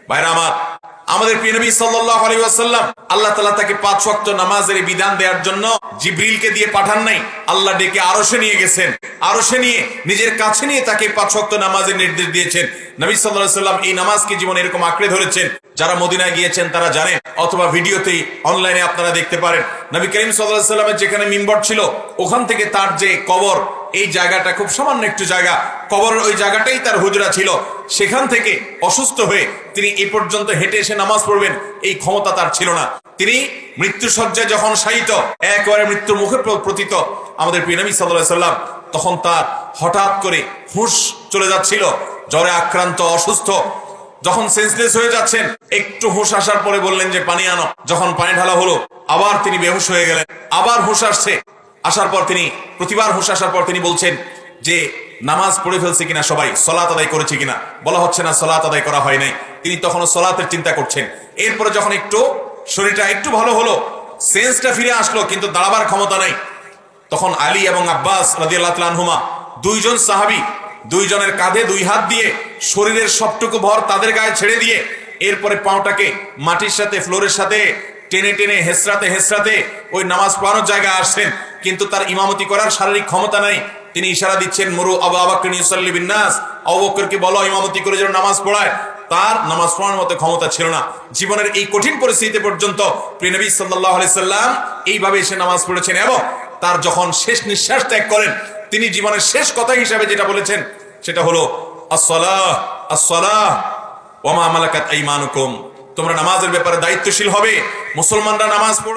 ভাইরা আমার, আমাদের প্রিয় নবী সাল্লাল্লাহু আলাইহি ওয়াসাল্লাম আল্লাহ তাআলা তাকে 5 ওয়াক্ত নামাজের বিধান দেওয়ার জন্য জিবরিলকে দিয়ে পাঠান নাই, আল্লাহ ডেকে আরশে নিয়ে গেছেন। আরশে নিয়ে নিজের কাছে নিয়ে তাকে 5 ওয়াক্ত নামাজের নির্দেশ দিয়েছেন। নবী সাল্লাল্লাহু আলাইহি ওয়াসাল্লাম এই নামাজকে জীবনে এরকম আঁকড়ে ধরেছেন, যারা মদিনায় গিয়েছেন তারা জানেন, অথবা ভিডিওতেই অনলাইনে আপনারা দেখতে পারেন। নবী করিম সাল্লাল্লাহু আলাইহি ওয়াসাল্লামের যেখানে মিম্বর ছিল, ওখান থেকে তার যে কবর, এই জায়গাটা খুব সামান্য একটু জায়গা, কবরের ওই জায়গাটাই তার হুজরা ছিল। সেখান থেকে অসুস্থ হয়ে তিনি এই পর্যন্ত হেঁটে এসে নামাজ পড়বেন, এই ক্ষমতা তার ছিল না। তিনি মৃত্যুসজ্জায় যখন শায়িত, একেবারে মৃত্যুর মুখে পতিত আমাদের প্রিয় নবী সাল্লাল্লাহু আলাইহি ওয়াসাল্লাম, তখন তার হঠাৎ করে হুঁশ চলে যাচ্ছিল, জ্বরে আক্রান্ত, অসুস্থ। যখন সেন্সলেস হয়ে যাচ্ছেন, একটু হুঁশ আসার পরে বললেন যে পানি আনো। যখন পানি ঢালা হলো, আবার তিনি বেহুশ হয়ে গেলেন। আবার হুঁশ আসছে, আসার পর তিনি প্রতিবার হুঁশ আসার পর তিনি বলছেন যে নামাজ পড়ে ফেলছে কিনা, সবাই সালাত আদায় করেছে কিনা। বলা হচ্ছে না, সালাত আদায় করা হয় নাই। তিনি তখনও সালাতের চিন্তা করছেন। এরপরে যখন একটু শরীরটা একটু ভালো হলো, সেন্সটা ফিরে আসলো, কিন্তু দাঁড়াবার ক্ষমতা নাই, তখন আলী এবং আব্বাস রাদিয়াল্লাহু তাআলা আনহুমা, দুইজন সাহাবী, দুইজনের কাঁধে 2 হাত দিয়ে শরীরের সবটুকু ভর তাদের গায়ে ছেড়ে দিয়ে এরপরে পাওটাকে মাটির সাথে, ফ্লোরের সাথে টেনে টেনে হেসরাতে হেসরাতে ওই নামাজ পড়ানোর জায়গায় আসছেন। কিন্তু তার ইমামতি করার শারীরিক ক্ষমতা নাই। তিনি ইশারা দিচ্ছেন, মুরু আবু বকর ইউসাল্লি বিন নাস, আবু বকরকে বলো ইমামতি করে যেন নামাজ পড়ায়। তার নামাজ পড়ানোর মতো ক্ষমতা ছিল না। জীবনের এই কঠিন পরিস্থিতি পর্যন্ত প্রিয় নবী সাল্লাল্লাহু আলাইহি সাল্লাম এইভাবে এসে নামাজ পড়েছেন। এবং তার যখন শেষ নিঃশ্বাস ত্যাগ করেন, তিনি জীবনের শেষ কথা হিসাবে যেটা বলেছেন সেটা হলো আসসালাহ আসসালাহ ওয়া মা মালাকাত আইমানুকুম। তোমরা নামাজের ব্যাপারে দায়িত্বশীল হবে, মুসলমানরা নামাজ পড়বে।